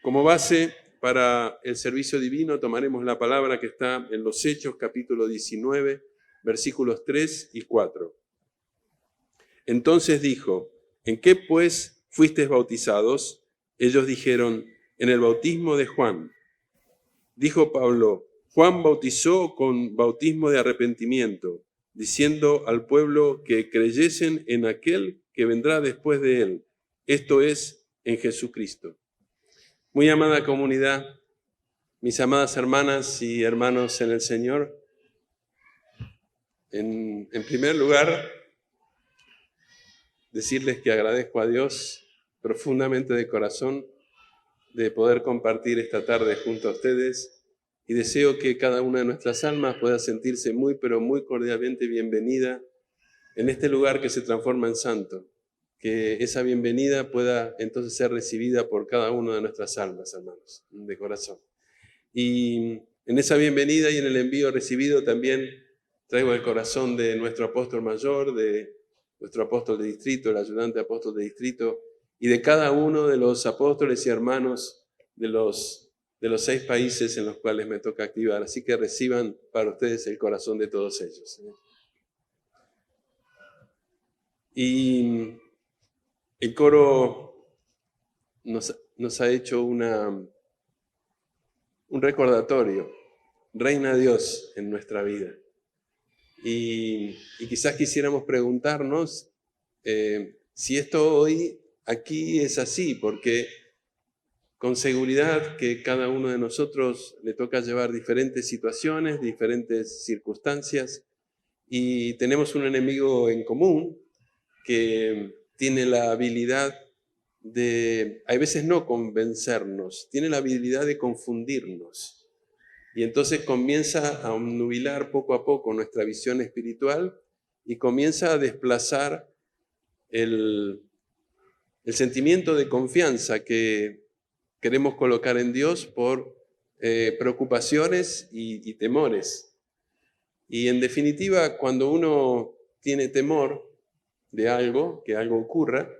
Como base para el servicio divino tomaremos la palabra que está en los Hechos, capítulo 19, versículos 3 y 4. Entonces dijo: ¿en qué pues fuisteis bautizados? Ellos dijeron: en el bautismo de Juan. Dijo Pablo: Juan bautizó con bautismo de arrepentimiento, diciendo al pueblo que creyesen en aquel que vendrá después de él, esto es, en Jesucristo. Muy amada comunidad, mis amadas hermanas y hermanos en el Señor, en primer lugar, decirles que agradezco a Dios profundamente de corazón de poder compartir esta tarde junto a ustedes y deseo que cada una de nuestras almas pueda sentirse muy, pero muy cordialmente bienvenida en este lugar que se transforma en santo, que esa bienvenida pueda entonces ser recibida por cada una de nuestras almas, hermanos, de corazón. Y en esa bienvenida y en el envío recibido también traigo el corazón de nuestro apóstol mayor, de nuestro apóstol de distrito, el ayudante apóstol de distrito, y de cada uno de los apóstoles y hermanos de los 6 países en los cuales me toca activar. Así que reciban para ustedes el corazón de todos ellos. Y el coro nos ha hecho un recordatorio. Reina Dios en nuestra vida. Y quizás quisiéramos preguntarnos si esto hoy aquí es así, porque con seguridad que cada uno de nosotros le toca llevar diferentes situaciones, diferentes circunstancias, y tenemos un enemigo en común que tiene la habilidad de, a veces no convencernos, tiene la habilidad de confundirnos. Y entonces comienza a obnubilar poco a poco nuestra visión espiritual y comienza a desplazar el sentimiento de confianza que queremos colocar en Dios por preocupaciones y temores. Y en definitiva, cuando uno tiene temor de algo, que algo ocurra,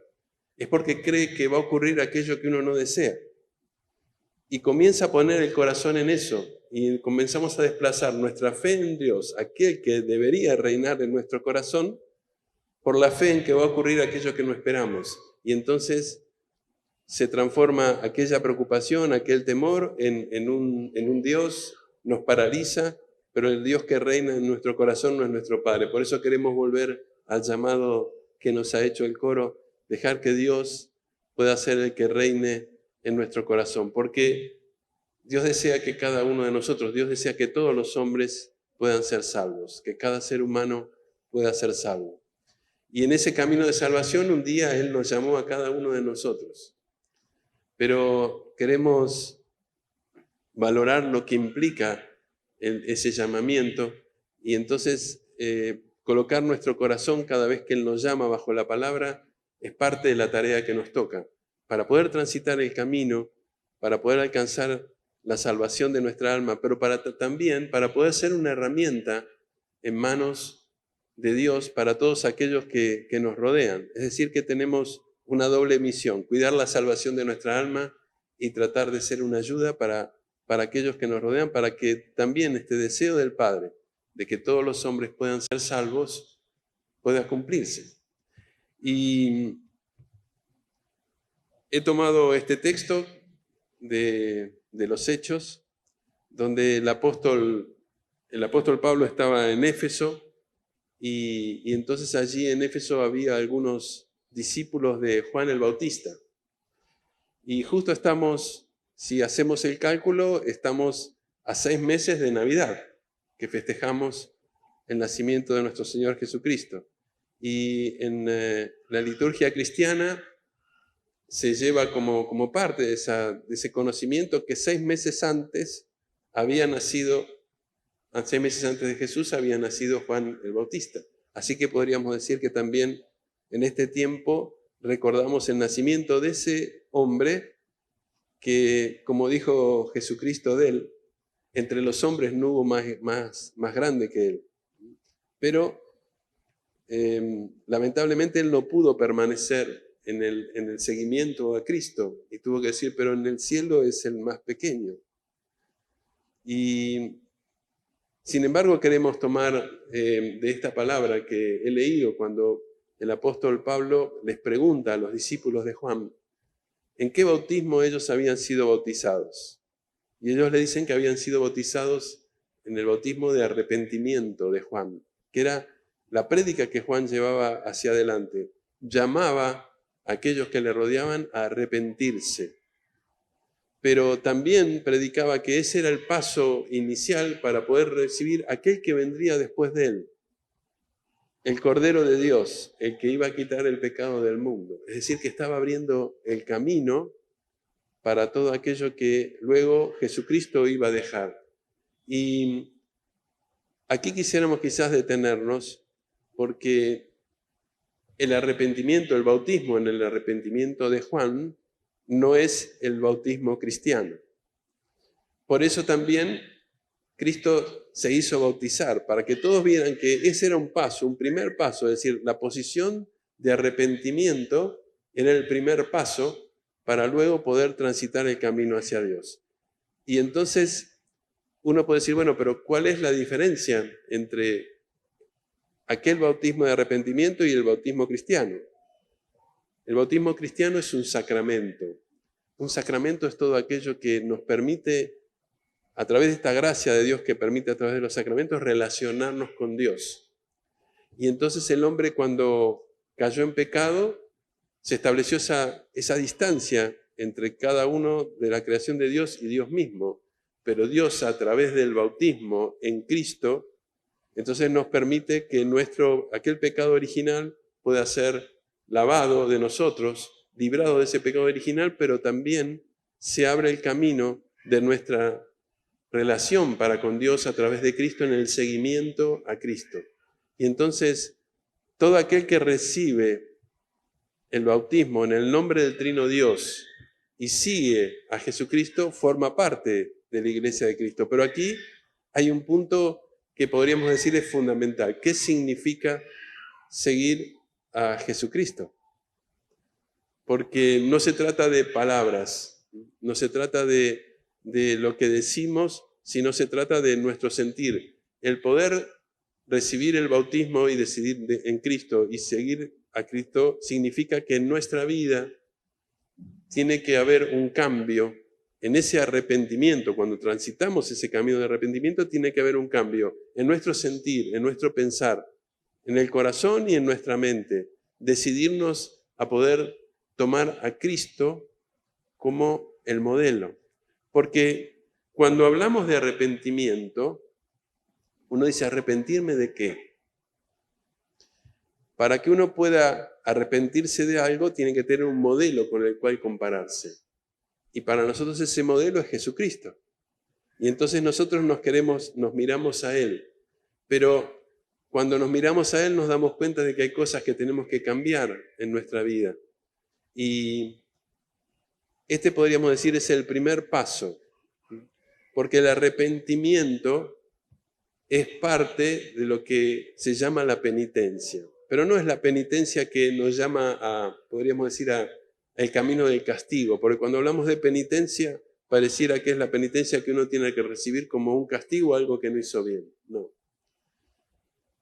es porque cree que va a ocurrir aquello que uno no desea. Y comienza a poner el corazón en eso y comenzamos a desplazar nuestra fe en Dios, aquel que debería reinar en nuestro corazón, por la fe en que va a ocurrir aquello que no esperamos. Y entonces se transforma aquella preocupación, aquel temor en un Dios, nos paraliza, pero el Dios que reina en nuestro corazón no es nuestro Padre. Por eso queremos volver al llamado que nos ha hecho el coro, dejar que Dios pueda ser el que reine en nuestro corazón, porque Dios desea que cada uno de nosotros, Dios desea que todos los hombres puedan ser salvos, que cada ser humano pueda ser salvo. Y en ese camino de salvación un día Él nos llamó a cada uno de nosotros. Pero queremos valorar lo que implica ese llamamiento y entonces colocar nuestro corazón cada vez que Él nos llama bajo la palabra es parte de la tarea que nos toca. Para poder transitar el camino, para poder alcanzar la salvación de nuestra alma, pero también para poder ser una herramienta en manos de Dios para todos aquellos que nos rodean. Es decir, que tenemos una doble misión: cuidar la salvación de nuestra alma y tratar de ser una ayuda para aquellos que nos rodean, para que también este deseo del Padre de que todos los hombres puedan ser salvos pueda cumplirse. Y he tomado este texto de los Hechos, donde el apóstol Pablo estaba en Éfeso, y entonces allí en Éfeso había algunos discípulos de Juan el Bautista. Y justo estamos, si hacemos el cálculo, estamos a 6 meses de Navidad, que festejamos el nacimiento de nuestro Señor Jesucristo. Y en la liturgia cristiana se lleva como parte de ese conocimiento que 6 meses antes había nacido, 6 meses antes de Jesús había nacido Juan el Bautista. Así que podríamos decir que también en este tiempo recordamos el nacimiento de ese hombre que, como dijo Jesucristo de él, entre los hombres no hubo más grande que él. Pero lamentablemente él no pudo permanecer en el seguimiento a Cristo. Y tuvo que decir, pero en el cielo es el más pequeño. Y sin embargo queremos tomar de esta palabra que he leído cuando el apóstol Pablo les pregunta a los discípulos de Juan, ¿en qué bautismo ellos habían sido bautizados? Y ellos le dicen que habían sido bautizados en el bautismo de arrepentimiento de Juan, que era la prédica que Juan llevaba hacia adelante. Llamaba a aquellos que le rodeaban a arrepentirse. Pero también predicaba que ese era el paso inicial para poder recibir aquel que vendría después de él. El Cordero de Dios, el que iba a quitar el pecado del mundo. Es decir, que estaba abriendo el camino para todo aquello que luego Jesucristo iba a dejar. Y aquí quisiéramos quizás detenernos porque el arrepentimiento, el bautismo en el arrepentimiento de Juan no es el bautismo cristiano. Por eso también Cristo se hizo bautizar, para que todos vieran que ese era un paso, un primer paso, es decir, la posición de arrepentimiento era el primer paso para luego poder transitar el camino hacia Dios. Y entonces uno puede decir, bueno, pero ¿cuál es la diferencia entre aquel bautismo de arrepentimiento y el bautismo cristiano? El bautismo cristiano es un sacramento. Un sacramento es todo aquello que nos permite, a través de esta gracia de Dios que permite a través de los sacramentos, relacionarnos con Dios. Y entonces el hombre, cuando cayó en pecado, se estableció esa distancia entre cada uno de la creación de Dios y Dios mismo. Pero Dios, a través del bautismo en Cristo, entonces nos permite que aquel pecado original pueda ser lavado de nosotros, librado de ese pecado original, pero también se abre el camino de nuestra relación para con Dios a través de Cristo en el seguimiento a Cristo. Y entonces, todo aquel que recibe el bautismo en el nombre del Trino Dios y sigue a Jesucristo, forma parte de la Iglesia de Cristo. Pero aquí hay un punto que podríamos decir es fundamental. ¿Qué significa seguir a Jesucristo? Porque no se trata de palabras, no se trata de lo que decimos, sino se trata de nuestro sentir. El poder recibir el bautismo y decidir en Cristo y seguir a Cristo significa que en nuestra vida tiene que haber un cambio. En ese arrepentimiento, cuando transitamos ese camino de arrepentimiento, tiene que haber un cambio en nuestro sentir, en nuestro pensar, en el corazón y en nuestra mente. Decidirnos a poder tomar a Cristo como el modelo. Porque cuando hablamos de arrepentimiento, uno dice, ¿arrepentirme de qué? Para que uno pueda arrepentirse de algo, tiene que tener un modelo con el cual compararse. Y para nosotros ese modelo es Jesucristo. Y entonces nosotros nos miramos a Él. Pero cuando nos miramos a Él nos damos cuenta de que hay cosas que tenemos que cambiar en nuestra vida. Y este podríamos decir es el primer paso. Porque el arrepentimiento es parte de lo que se llama la penitencia. Pero no es la penitencia que nos llama podríamos decir, el camino del castigo, porque cuando hablamos de penitencia, pareciera que es la penitencia que uno tiene que recibir como un castigo, algo que no hizo bien. No.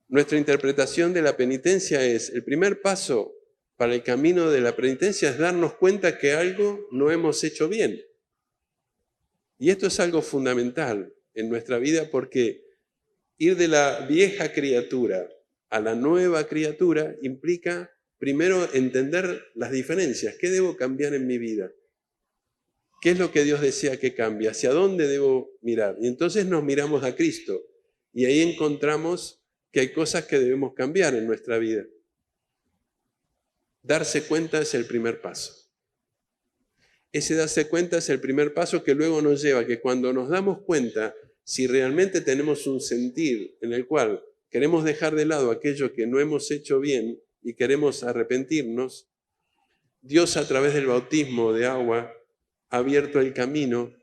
Nuestra interpretación de la penitencia es, el primer paso para el camino de la penitencia es darnos cuenta que algo no hemos hecho bien. Y esto es algo fundamental en nuestra vida porque ir de la vieja criatura a la nueva criatura implica primero entender las diferencias. ¿Qué debo cambiar en mi vida? ¿Qué es lo que Dios desea que cambie? ¿Hacia dónde debo mirar? Y entonces nos miramos a Cristo y ahí encontramos que hay cosas que debemos cambiar en nuestra vida. Darse cuenta es el primer paso. Ese darse cuenta es el primer paso que luego nos lleva a que cuando nos damos cuenta, si realmente tenemos un sentir en el cual queremos dejar de lado aquello que no hemos hecho bien y queremos arrepentirnos, Dios a través del bautismo de agua ha abierto el camino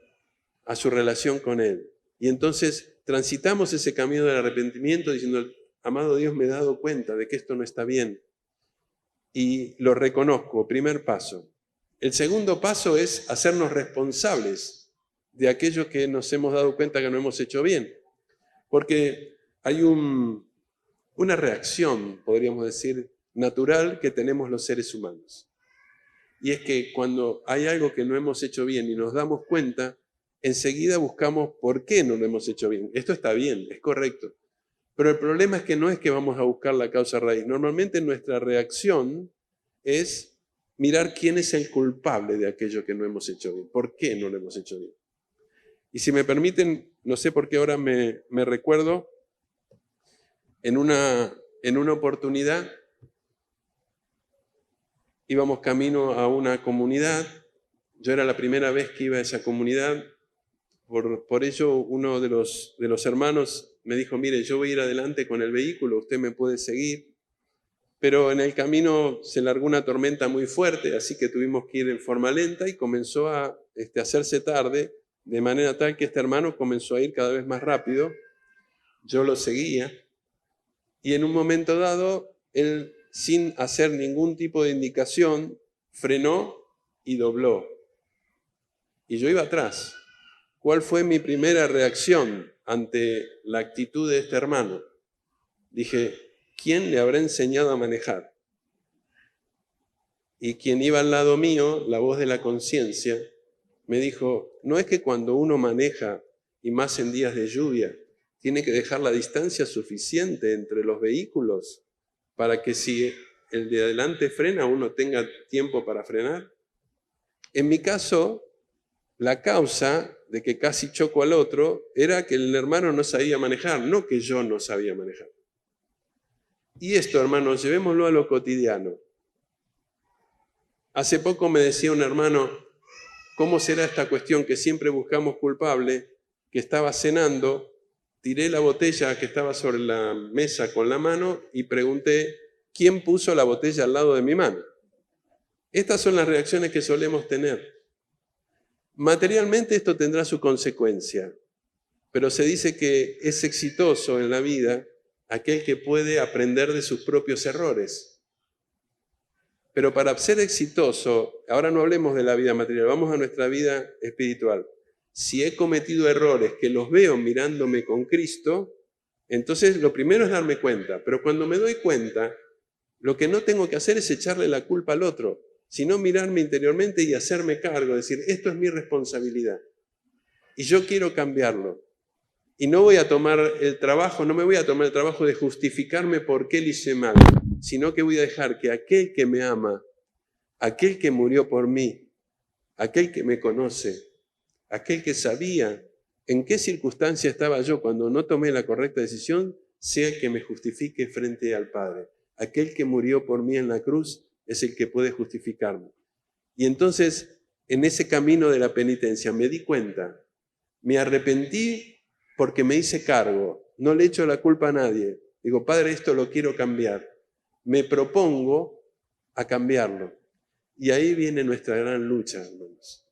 a su relación con Él. Y entonces transitamos ese camino del arrepentimiento diciendo, amado Dios, me he dado cuenta de que esto no está bien. y lo reconozco, primer paso. El segundo paso es hacernos responsables de aquello que nos hemos dado cuenta que no hemos hecho bien. Porque hay una reacción, podríamos decir, natural que tenemos los seres humanos. Y es que cuando hay algo que no hemos hecho bien y nos damos cuenta, enseguida buscamos por qué no lo hemos hecho bien. Esto está bien, es correcto. Pero el problema es que no es que vamos a buscar la causa raíz. Normalmente nuestra reacción es mirar quién es el culpable de aquello que no hemos hecho bien. ¿Por qué no lo hemos hecho bien? Y si me permiten, no sé por qué ahora me recuerdo, en una oportunidad íbamos camino a una comunidad. Yo era la primera vez que iba a esa comunidad. Por ello, uno de los hermanos me dijo, mire, yo voy a ir adelante con el vehículo, usted me puede seguir. Pero en el camino se largó una tormenta muy fuerte, así que tuvimos que ir en forma lenta y comenzó a hacerse tarde, de manera tal que este hermano comenzó a ir cada vez más rápido. Yo lo seguía y en un momento dado, él, sin hacer ningún tipo de indicación, frenó y dobló. Y yo iba atrás. ¿Cuál fue mi primera reacción ante la actitud de este hermano? Dije, ¿quién le habrá enseñado a manejar? Y quien iba al lado mío, la voz de la conciencia, me dijo, no es que cuando uno maneja, y más en días de lluvia, tiene que dejar la distancia suficiente entre los vehículos para que si el de adelante frena, uno tenga tiempo para frenar. En mi caso, la causa de que casi choco al otro era que el hermano no sabía manejar, no que yo no sabía manejar. Y esto, hermanos, llevémoslo a lo cotidiano. Hace poco me decía un hermano, ¿cómo será esta cuestión que siempre buscamos culpable? Que estaba cenando, tiré la botella que estaba sobre la mesa con la mano y pregunté, ¿quién puso la botella al lado de mi mano? Estas son las reacciones que solemos tener. Materialmente esto tendrá su consecuencia, pero se dice que es exitoso en la vida aquel que puede aprender de sus propios errores. Pero para ser exitoso, ahora no hablemos de la vida material, vamos a nuestra vida espiritual. Si he cometido errores que los veo mirándome con Cristo, entonces lo primero es darme cuenta. Pero cuando me doy cuenta, lo que no tengo que hacer es echarle la culpa al otro, sino mirarme interiormente y hacerme cargo, decir, esto es mi responsabilidad. Y yo quiero cambiarlo. Y no voy a tomar el trabajo, no me voy a tomar el trabajo de justificarme por qué le hice mal, sino que voy a dejar que aquel que me ama, aquel que murió por mí, aquel que me conoce, aquel que sabía en qué circunstancia estaba yo cuando no tomé la correcta decisión, sea el que me justifique frente al Padre. Aquel que murió por mí en la cruz es el que puede justificarme. Y entonces, en ese camino de la penitencia, me di cuenta, me arrepentí porque me hice cargo, no le echo la culpa a nadie. Digo, Padre, esto lo quiero cambiar. Me propongo a cambiarlo. Y ahí viene nuestra gran lucha, hermanos.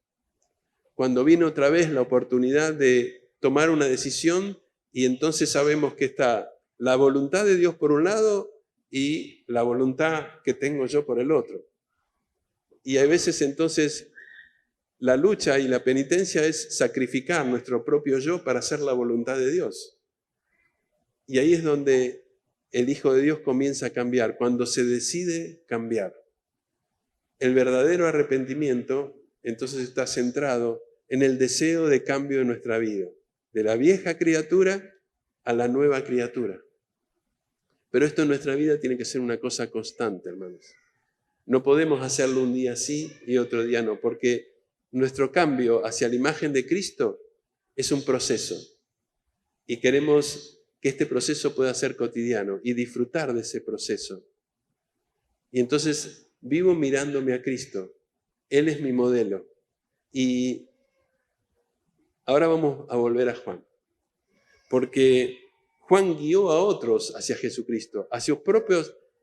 Cuando vino otra vez la oportunidad de tomar una decisión y entonces sabemos que está la voluntad de Dios por un lado y la voluntad que tengo yo por el otro. Y a veces entonces la lucha y la penitencia es sacrificar nuestro propio yo para hacer la voluntad de Dios. Y ahí es donde el Hijo de Dios comienza a cambiar, cuando se decide cambiar. El verdadero arrepentimiento entonces está centrado en el deseo de cambio de nuestra vida, de la vieja criatura a la nueva criatura. Pero esto en nuestra vida tiene que ser una cosa constante, hermanos. No podemos hacerlo un día sí y otro día no, porque nuestro cambio hacia la imagen de Cristo es un proceso. Y queremos que este proceso pueda ser cotidiano y disfrutar de ese proceso. Y entonces vivo mirándome a Cristo. Él es mi modelo. Y ahora vamos a volver a Juan. Porque Juan guió a otros hacia Jesucristo, hacia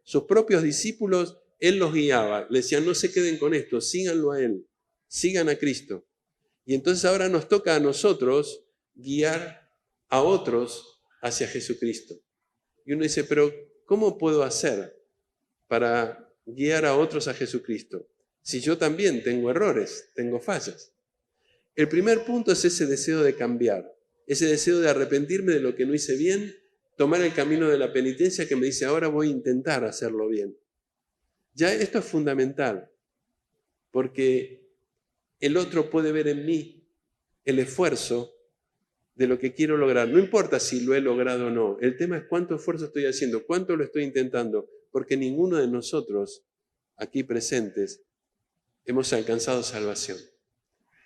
sus propios discípulos. Él los guiaba, le decían, no se queden con esto, síganlo a Él, sigan a Cristo. Y entonces ahora nos toca a nosotros guiar a otros hacia Jesucristo. Y uno dice, pero ¿cómo puedo hacer para guiar a otros a Jesucristo si yo también tengo errores, tengo fallas? El primer punto es ese deseo de cambiar, ese deseo de arrepentirme de lo que no hice bien, tomar el camino de la penitencia que me dice ahora voy a intentar hacerlo bien. Ya esto es fundamental, porque el otro puede ver en mí el esfuerzo de lo que quiero lograr. No importa si lo he logrado o no, el tema es cuánto esfuerzo estoy haciendo, cuánto lo estoy intentando, porque ninguno de nosotros aquí presentes hemos alcanzado salvación.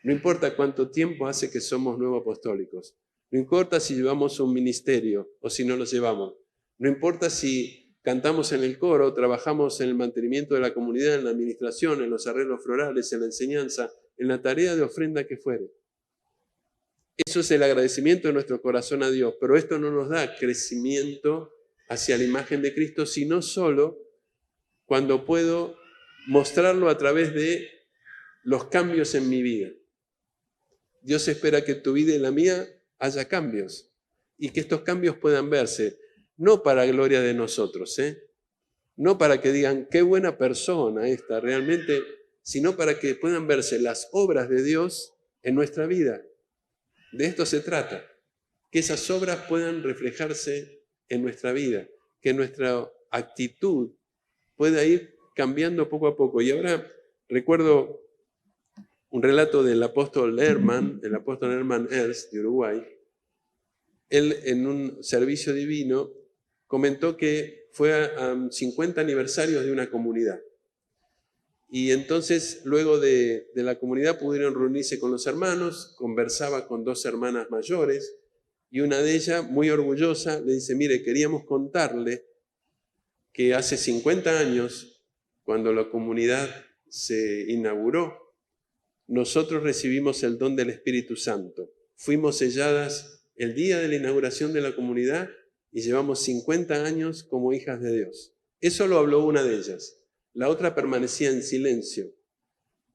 No importa cuánto tiempo hace que somos nuevos apostólicos, no importa si llevamos un ministerio o si no lo llevamos, no importa si cantamos en el coro, trabajamos en el mantenimiento de la comunidad, en la administración, en los arreglos florales, en la enseñanza, en la tarea de ofrenda que fuere. Eso es el agradecimiento de nuestro corazón a Dios, pero esto no nos da crecimiento hacia la imagen de Cristo, sino solo cuando puedo mostrarlo a través de los cambios en mi vida. Dios espera que en tu vida y la mía haya cambios y que estos cambios puedan verse, no para gloria de nosotros, no para que digan qué buena persona esta realmente, sino para que puedan verse las obras de Dios en nuestra vida. De esto se trata, que esas obras puedan reflejarse en nuestra vida, que nuestra actitud pueda ir cambiando poco a poco. Y ahora recuerdo un relato del apóstol Hermann, el apóstol Hermann Ernst de Uruguay. Él en un servicio divino comentó que fue a 50 aniversarios de una comunidad. Y entonces, luego de la comunidad pudieron reunirse con los hermanos, conversaba con 2 hermanas mayores, y una de ellas, muy orgullosa, le dice, mire, queríamos contarle que hace 50 años, cuando la comunidad se inauguró, nosotros recibimos el don del Espíritu Santo. Fuimos selladas el día de la inauguración de la comunidad y llevamos 50 años como hijas de Dios. Eso lo habló una de ellas. La otra permanecía en silencio.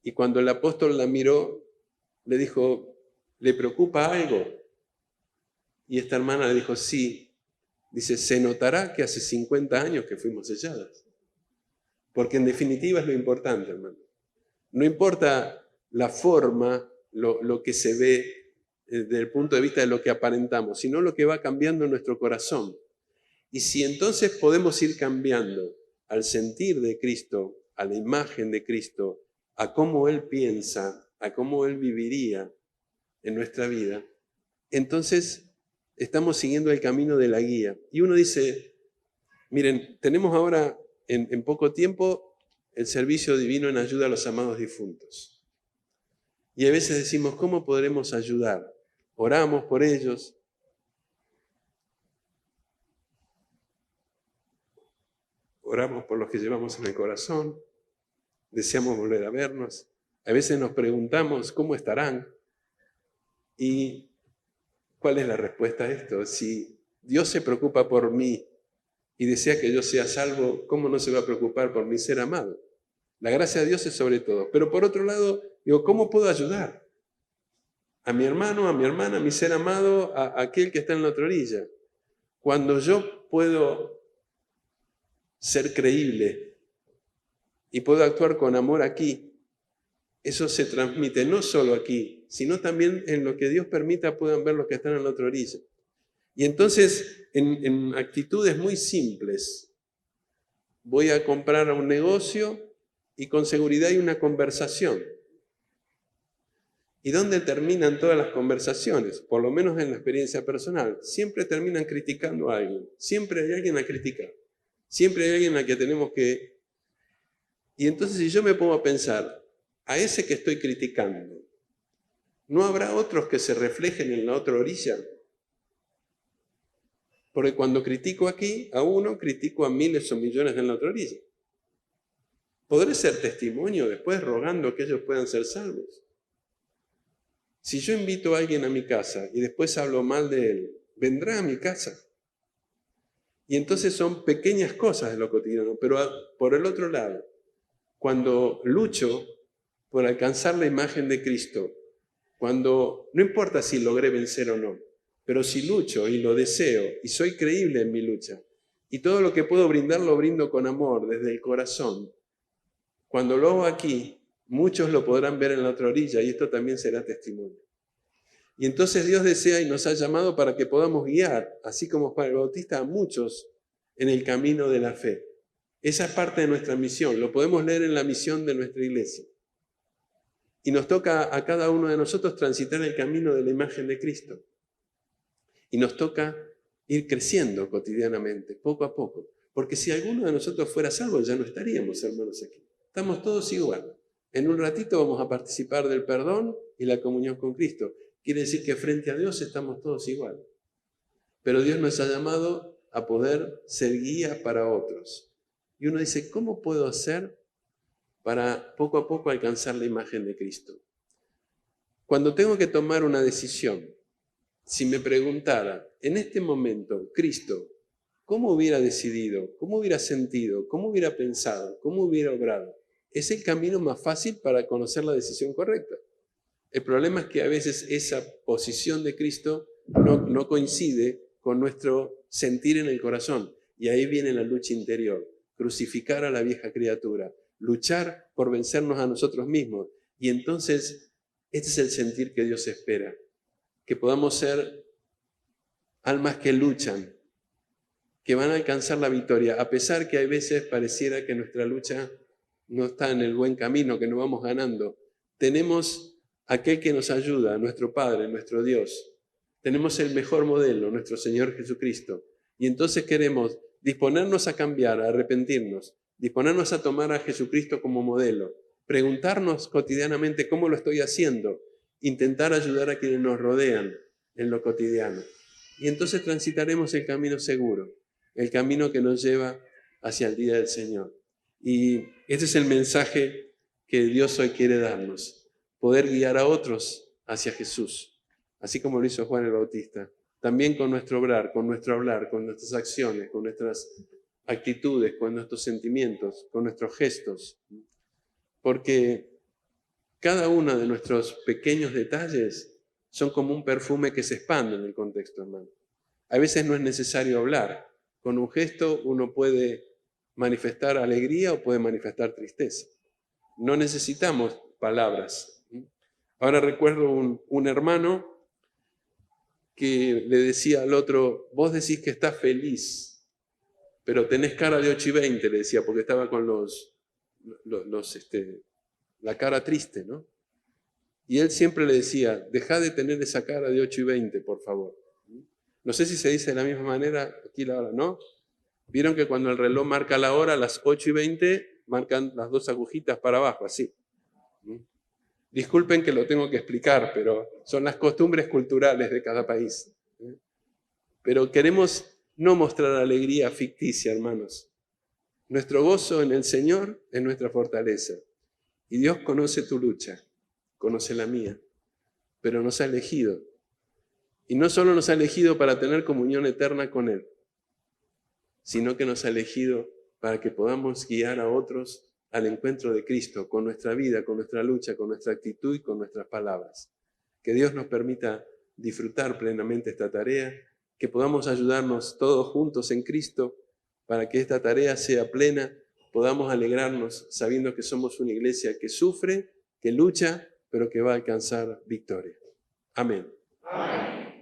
Y cuando el apóstol la miró, le dijo, ¿le preocupa algo? Y esta hermana le dijo, sí. Dice, se notará que hace 50 años que fuimos selladas. Porque en definitiva es lo importante, hermano. No importa la forma, lo que se ve desde el punto de vista de lo que aparentamos, sino lo que va cambiando en nuestro corazón. Y si entonces podemos ir cambiando al sentir de Cristo, a la imagen de Cristo, a cómo Él piensa, a cómo Él viviría en nuestra vida, entonces estamos siguiendo el camino de la guía. Y uno dice, miren, tenemos ahora en poco tiempo el servicio divino en ayuda a los amados difuntos. Y a veces decimos, ¿cómo podremos ayudar? Oramos por ellos. Oramos por los que llevamos en el corazón. Deseamos volver a vernos. A veces nos preguntamos, ¿cómo estarán? ¿Y cuál es la respuesta a esto? Si Dios se preocupa por mí y desea que yo sea salvo, ¿cómo no se va a preocupar por mi ser amado? La gracia de Dios es sobre todo. Pero por otro lado, digo, ¿cómo puedo ayudar? A mi hermano, a mi hermana, a mi ser amado, a aquel que está en la otra orilla. Cuando yo puedo ser creíble y puedo actuar con amor aquí, eso se transmite no solo aquí, sino también en lo que Dios permita puedan ver los que están en la otra orilla. Y entonces, en actitudes muy simples, voy a comprar a un negocio y con seguridad hay una conversación. ¿Y dónde terminan todas las conversaciones? Por lo menos en la experiencia personal. Siempre terminan criticando a alguien. Siempre hay alguien a criticar. Siempre hay alguien a que tenemos que... Y entonces si yo me pongo a pensar, a ese que estoy criticando, ¿no habrá otros que se reflejen en la otra orilla? Porque cuando critico aquí a uno, critico a miles o millones en la otra orilla. ¿Podré ser testimonio después rogando que ellos puedan ser salvos? Si yo invito a alguien a mi casa y después hablo mal de él, vendrá a mi casa. Y entonces son pequeñas cosas de lo cotidiano. Pero por el otro lado, cuando lucho por alcanzar la imagen de Cristo, cuando no importa si logré vencer o no, pero si lucho y lo deseo y soy creíble en mi lucha, y todo lo que puedo brindar lo brindo con amor desde el corazón, cuando lo hago aquí, muchos lo podrán ver en la otra orilla y esto también será testimonio. Y entonces Dios desea y nos ha llamado para que podamos guiar, así como Juan el Bautista, a muchos en el camino de la fe. Esa es parte de nuestra misión, lo podemos leer en la misión de nuestra iglesia. Y nos toca a cada uno de nosotros transitar el camino de la imagen de Cristo. Y nos toca ir creciendo cotidianamente, poco a poco. Porque si alguno de nosotros fuera salvo, ya no estaríamos, hermanos, aquí. Estamos todos igual. En un ratito vamos a participar del perdón y la comunión con Cristo. Quiere decir que frente a Dios estamos todos igual. Pero Dios nos ha llamado a poder ser guía para otros. Y uno dice, ¿cómo puedo hacer para poco a poco alcanzar la imagen de Cristo? Cuando tengo que tomar una decisión, si me preguntara, en este momento, Cristo, ¿cómo hubiera decidido? ¿Cómo hubiera sentido? ¿Cómo hubiera pensado? ¿Cómo hubiera obrado? Es el camino más fácil para conocer la decisión correcta. El problema es que a veces esa posición de Cristo no coincide con nuestro sentir en el corazón. Y ahí viene la lucha interior. Crucificar a la vieja criatura. Luchar por vencernos a nosotros mismos. Y entonces, este es el sentir que Dios espera. Que podamos ser almas que luchan, que van a alcanzar la victoria, a pesar que hay veces pareciera que nuestra lucha no está en el buen camino, que no vamos ganando. Tenemos aquel que nos ayuda, nuestro Padre, nuestro Dios. Tenemos el mejor modelo, nuestro Señor Jesucristo. Y entonces queremos disponernos a cambiar, a arrepentirnos, disponernos a tomar a Jesucristo como modelo, preguntarnos cotidianamente cómo lo estoy haciendo, intentar ayudar a quienes nos rodean en lo cotidiano. Y entonces transitaremos el camino seguro, el camino que nos lleva hacia el día del Señor. Y este es el mensaje que Dios hoy quiere darnos, poder guiar a otros hacia Jesús, así como lo hizo Juan el Bautista, también con nuestro obrar, con nuestro hablar, con nuestras acciones, con nuestras actitudes, con nuestros sentimientos, con nuestros gestos, porque cada uno de nuestros pequeños detalles son como un perfume que se expande en el contexto, hermano. A veces no es necesario hablar. Con un gesto uno puede manifestar alegría o puede manifestar tristeza. No necesitamos palabras. Ahora recuerdo un hermano que le decía al otro, vos decís que estás feliz, pero tenés cara de 8:20, le decía, porque estaba con la cara triste, ¿no? Y él siempre le decía, dejá de tener esa cara de 8:20, por favor. No sé si se dice de la misma manera aquí la hora, ¿no? Vieron que cuando el reloj marca la hora, a las 8:20, marcan las dos agujitas para abajo, así. Disculpen que lo tengo que explicar, pero son las costumbres culturales de cada país. Pero queremos no mostrar alegría ficticia, hermanos. Nuestro gozo en el Señor es nuestra fortaleza. Y Dios conoce tu lucha, conoce la mía, pero nos ha elegido. Y no solo nos ha elegido para tener comunión eterna con Él, sino que nos ha elegido para que podamos guiar a otros al encuentro de Cristo, con nuestra vida, con nuestra lucha, con nuestra actitud y con nuestras palabras. Que Dios nos permita disfrutar plenamente esta tarea, que podamos ayudarnos todos juntos en Cristo para que esta tarea sea plena, podamos alegrarnos sabiendo que somos una iglesia que sufre, que lucha, pero que va a alcanzar victoria. Amén. Amén.